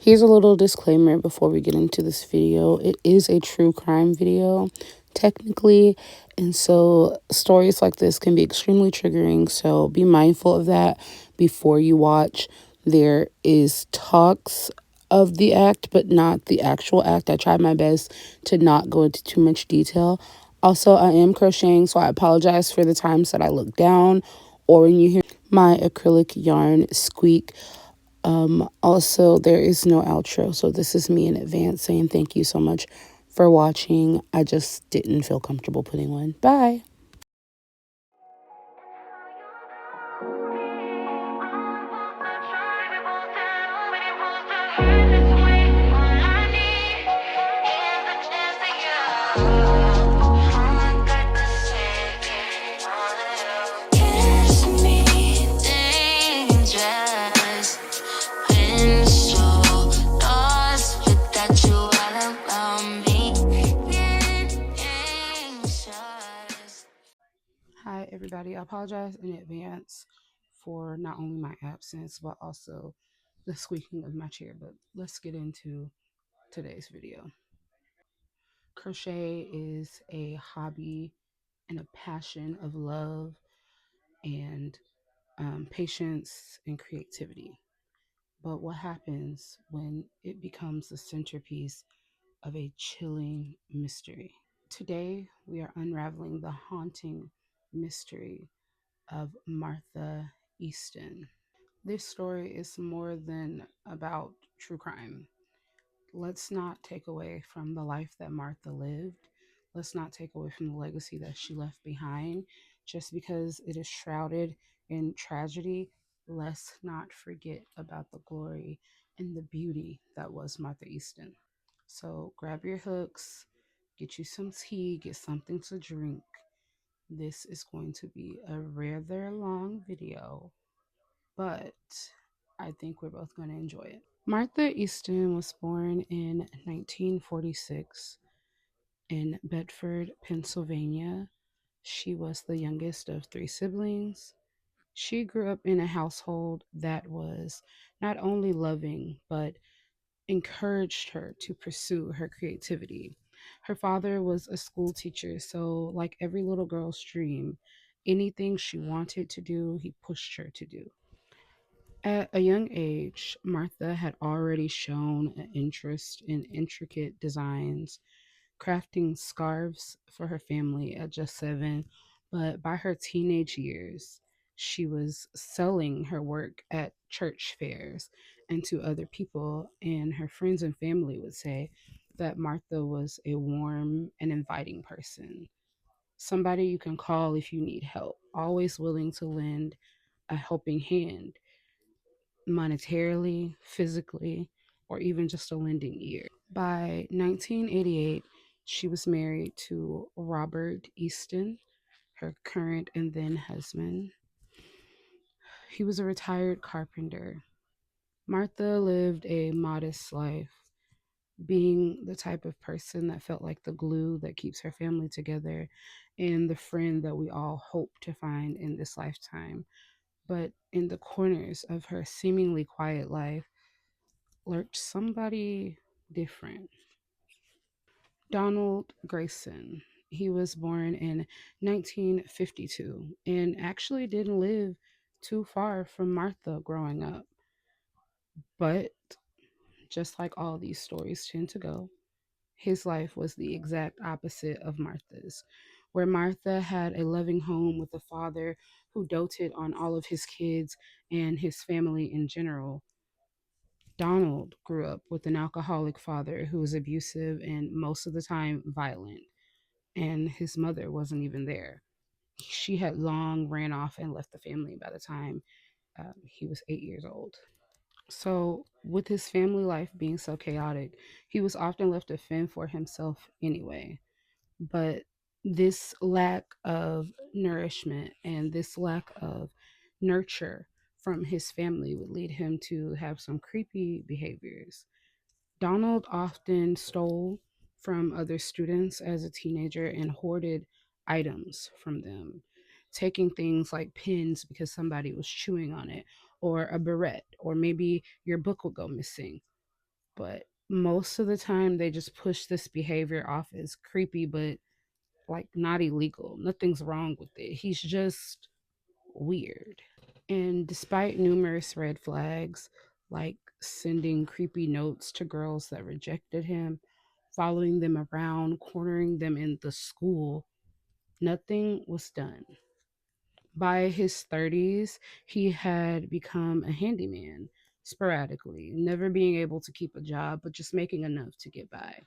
Here's a little disclaimer before we get into this video. It is a true crime video, technically, and so stories like this can be extremely triggering, so be mindful of that before you watch. There is talks of the act, but not the actual act. I tried my best to not go into too much detail. Also, I am crocheting, so I apologize for the times that I look down or when you hear my acrylic yarn squeak. Also, there is no outro, so this is me in advance saying thank you so much for watching. I just didn't feel comfortable putting one. Bye. Hi, everybody. I apologize in advance for not only my absence, but also the squeaking of my chair. But let's get into today's video. Crochet is a hobby and a passion of love and patience and creativity. But what happens when it becomes the centerpiece of a chilling mystery? Today, we are unraveling the haunting mystery of Martha Easton. This story is more than about true crime. Let's not take away from the life that Martha lived. Let's not take away from the legacy that she left behind. Just because it is shrouded in tragedy, let's not forget about the glory and the beauty that was Martha Easton. So grab your hooks, get you some tea, get something to drink. This is going to be a rather long video, but I think we're both going to enjoy it. Martha Easton was born in 1946 in Bedford, Pennsylvania. She was the youngest of three siblings. She grew up in a household that was not only loving, but encouraged her to pursue her creativity. Her father was a school teacher, so, like every little girl's dream, anything she wanted to do, he pushed her to do. At a young age, Martha had already shown an interest in intricate designs, crafting scarves for her family at just 7, but by her teenage years, she was selling her work at church fairs and to other people, and her friends and family would say that Martha was a warm and inviting person, somebody you can call if you need help, always willing to lend a helping hand monetarily, physically, or even just a lending ear. By 1988, she was married to Robert Easton, her current and then husband. He was a retired carpenter. Martha lived a modest life, being the type of person that felt like the glue that keeps her family together and the friend that we all hope to find in this lifetime. But in the corners of her seemingly quiet life lurked somebody different. Donald Grayson. He was born in 1952 and actually didn't live too far from Martha growing up. But just like all these stories tend to go, his life was the exact opposite of Martha's. Where Martha had a loving home with a father who doted on all of his kids and his family in general, Donald grew up with an alcoholic father who was abusive and most of the time violent, and his mother wasn't even there. She had long ran off and left the family by the time he was 8 years old. So, with his family life being so chaotic, he was often left to fend for himself anyway. But this lack of nourishment and this lack of nurture from his family would lead him to have some creepy behaviors. Donald often stole from other students as a teenager and hoarded items from them, taking things like pens because somebody was chewing on it, or a barrette, or maybe your book would go missing. but most of the time they just push this behavior off as creepy, but like not illegal. Nothing's wrong with it. He's just weird. And despite numerous red flags, like sending creepy notes to girls that rejected him, following them around, cornering them in the school, nothing was done. By his 30s, he had become a handyman sporadically, never being able to keep a job, but just making enough to get by.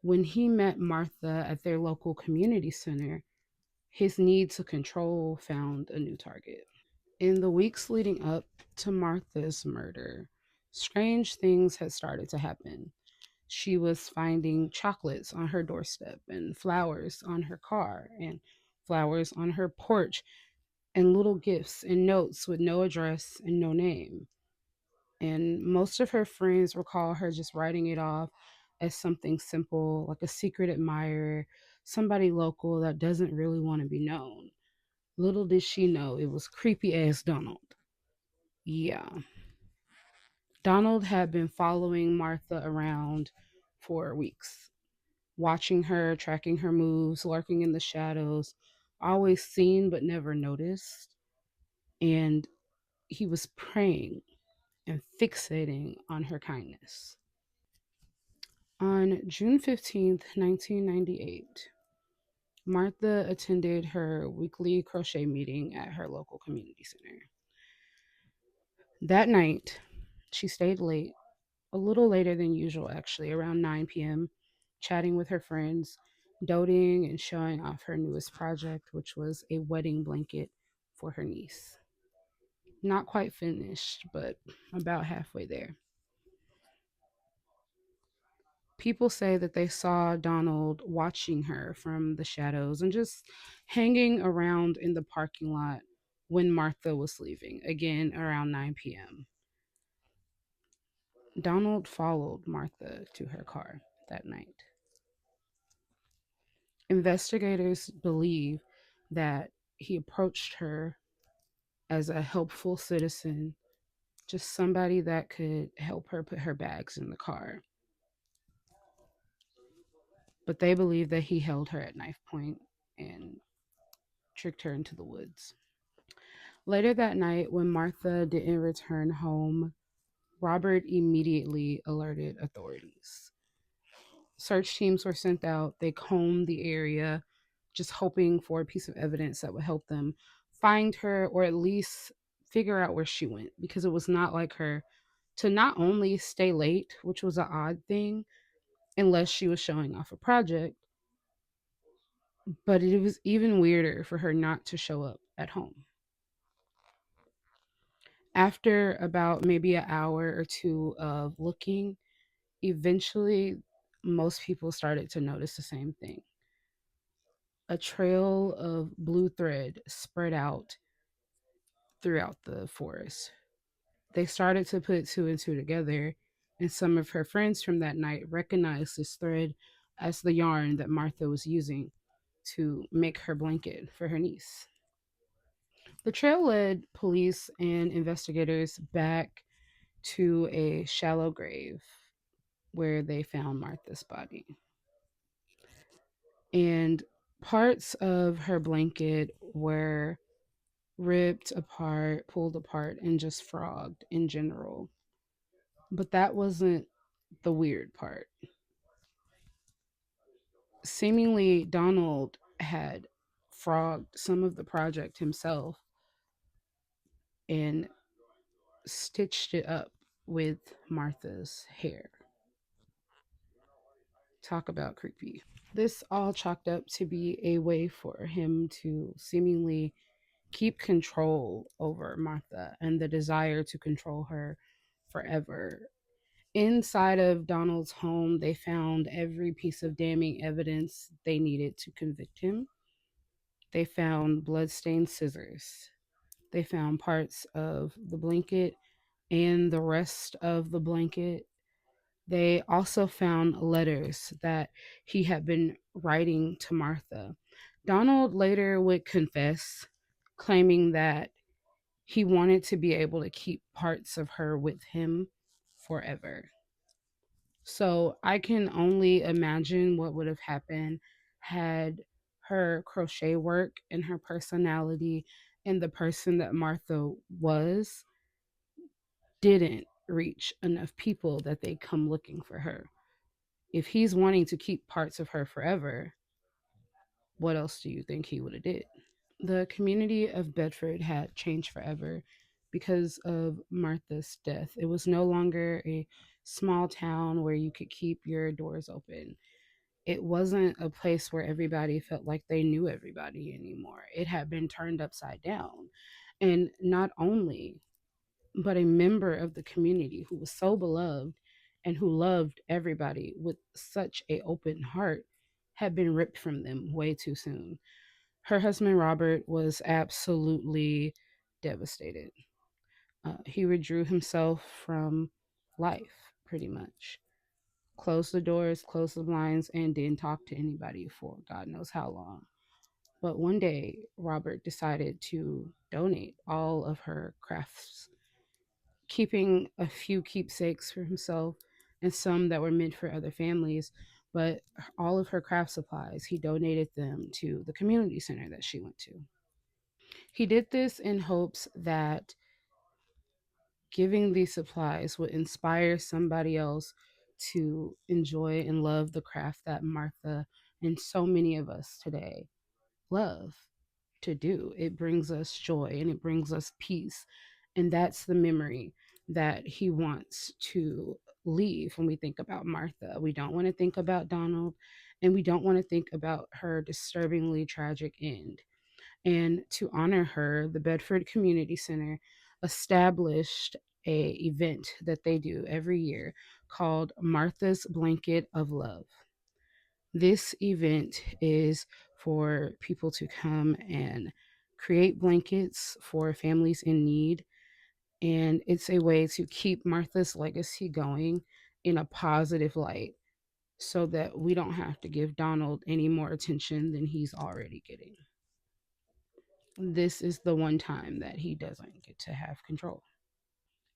When he met Martha at their local community center, his need to control found a new target. In the weeks leading up to Martha's murder, strange things had started to happen. She was finding chocolates on her doorstep, and flowers on her car, and flowers on her porch, and little gifts and notes with no address and no name. And most of her friends recall her just writing it off as something simple, like a secret admirer, somebody local that doesn't really want to be known. Little did she know it was creepy ass Donald. Yeah. Donald had been following Martha around for weeks, watching her, tracking her moves, lurking in the shadows, always seen but never noticed. And he was preying and fixating on her kindness. On June 15th, 1998, Martha attended her weekly crochet meeting at her local community center. That night, she stayed late, a little later than usual, actually, around 9 p.m., chatting with her friends, doting and showing off her newest project, which was a wedding blanket for her niece. Not quite finished, but about halfway there. People say that they saw Donald watching her from the shadows and just hanging around in the parking lot when Martha was leaving, again around 9 p.m. Donald followed Martha to her car that night. Investigators believe that he approached her as a helpful citizen, just somebody that could help her put her bags in the car. But they believe that he held her at knife point and tricked her into the woods. Later that night, when Martha didn't return home, Robert immediately alerted authorities. Search teams were sent out. They combed the area, just hoping for a piece of evidence that would help them find her or at least figure out where she went, because it was not like her to not only stay late, which was an odd thing, unless she was showing off a project, but it was even weirder for her not to show up at home. After about maybe an hour or two of looking, eventually most people started to notice the same thing. A trail of blue thread spread out throughout the forest. They started to put two and two together, and some of her friends from that night recognized this thread as the yarn that Martha was using to make her blanket for her niece. The trail led police and investigators back to a shallow grave where they found Martha's body. And parts of her blanket were ripped apart, pulled apart, and just frogged in general. But that wasn't the weird part. Seemingly, Donald had frogged some of the project himself and stitched it up with Martha's hair. Talk about creepy. This all chalked up to be a way for him to seemingly keep control over Martha and the desire to control her forever. Inside of Donald's home, they found every piece of damning evidence they needed to convict him. They found bloodstained scissors. They found parts of the blanket and the rest of the blanket. They also found letters that he had been writing to Martha. Donald later would confess, claiming that he wanted to be able to keep parts of her with him forever. So I can only imagine what would have happened had her crochet work and her personality and the person that Martha was didn't reach enough people that they come looking for her. If he's wanting to keep parts of her forever, what else do you think he would have did? The community of Bedford had changed forever because of Martha's death. It was no longer a small town where you could keep your doors open. It wasn't a place where everybody felt like they knew everybody anymore. It had been turned upside down. And not only, but a member of the community who was so beloved and who loved everybody with such a open heart had been ripped from them way too soon. Her husband Robert was absolutely devastated. He withdrew himself from life pretty much, closed the doors, closed the blinds, and didn't talk to anybody for God knows how long. But one day, Robert decided to donate all of her crafts, keeping a few keepsakes for himself and some that were meant for other families. But all of her craft supplies, he donated them to the community center that she went to. He did this in hopes that giving these supplies would inspire somebody else to enjoy and love the craft that Martha and so many of us today love to do. It brings us joy and it brings us peace. And that's the memory that he wants to leave when we think about Martha. We don't want to think about Donald, and we don't want to think about her disturbingly tragic end. And to honor her, the Bedford Community Center established a event that they do every year called Martha's Blanket of Love. This event is for people to come and create blankets for families in need. And it's a way to keep Martha's legacy going in a positive light so that we don't have to give Donald any more attention than he's already getting. This is the one time that he doesn't get to have control.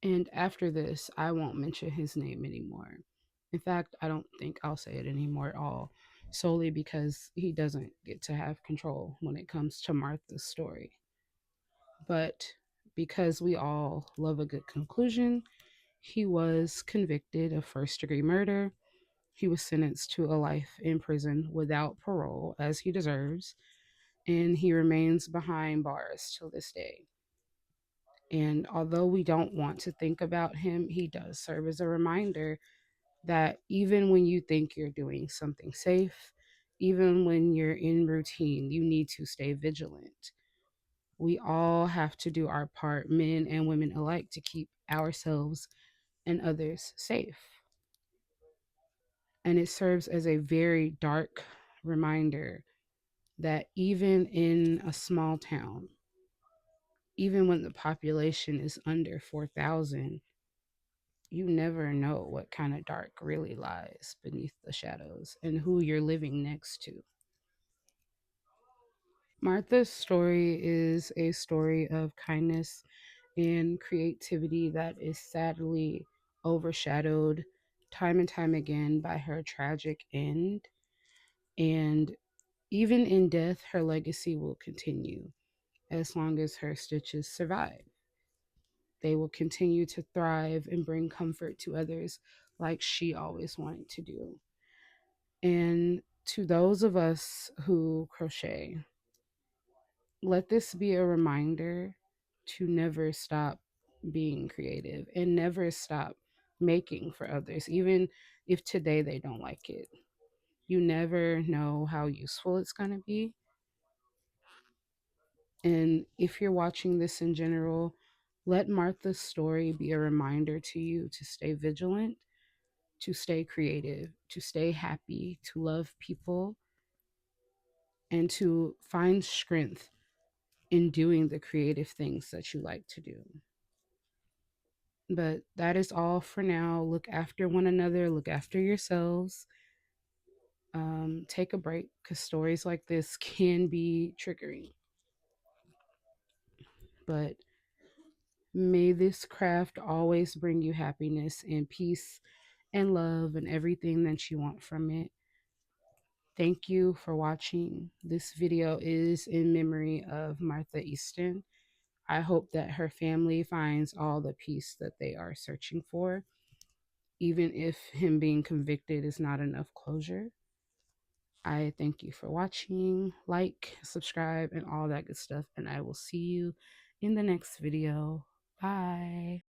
And after this, I won't mention his name anymore. In fact, I don't think I'll say it anymore at all, solely because he doesn't get to have control when it comes to Martha's story. But because we all love a good conclusion, he was convicted of first degree murder. He was sentenced to a life in prison without parole, as he deserves, and he remains behind bars till this day. And although we don't want to think about him, he does serve as a reminder that even when you think you're doing something safe, even when you're in routine, you need to stay vigilant. We all have to do our part, men and women alike, to keep ourselves and others safe. And it serves as a very dark reminder that even in a small town, even when the population is under 4,000, you never know what kind of dark really lies beneath the shadows and who you're living next to. Martha's story is a story of kindness and creativity that is sadly overshadowed time and time again by her tragic end. And even in death, her legacy will continue as long as her stitches survive. They will continue to thrive and bring comfort to others like she always wanted to do. And to those of us who crochet, let this be a reminder to never stop being creative and never stop making for others, even if today they don't like it. You never know how useful it's going to be. And if you're watching this in general, let Martha's story be a reminder to you to stay vigilant, to stay creative, to stay happy, to love people, and to find strength in doing the creative things that you like to do. But that is all for now. Look after one another, look after yourselves. Take a break because stories like this can be triggering. But may this craft always bring you happiness and peace and love and everything that you want from it. Thank you for watching. This video is in memory of Martha Easton. I hope that her family finds all the peace that they are searching for, even if him being convicted is not enough closure. I thank you for watching. Like, subscribe, and all that good stuff. And I will see you in the next video. Bye.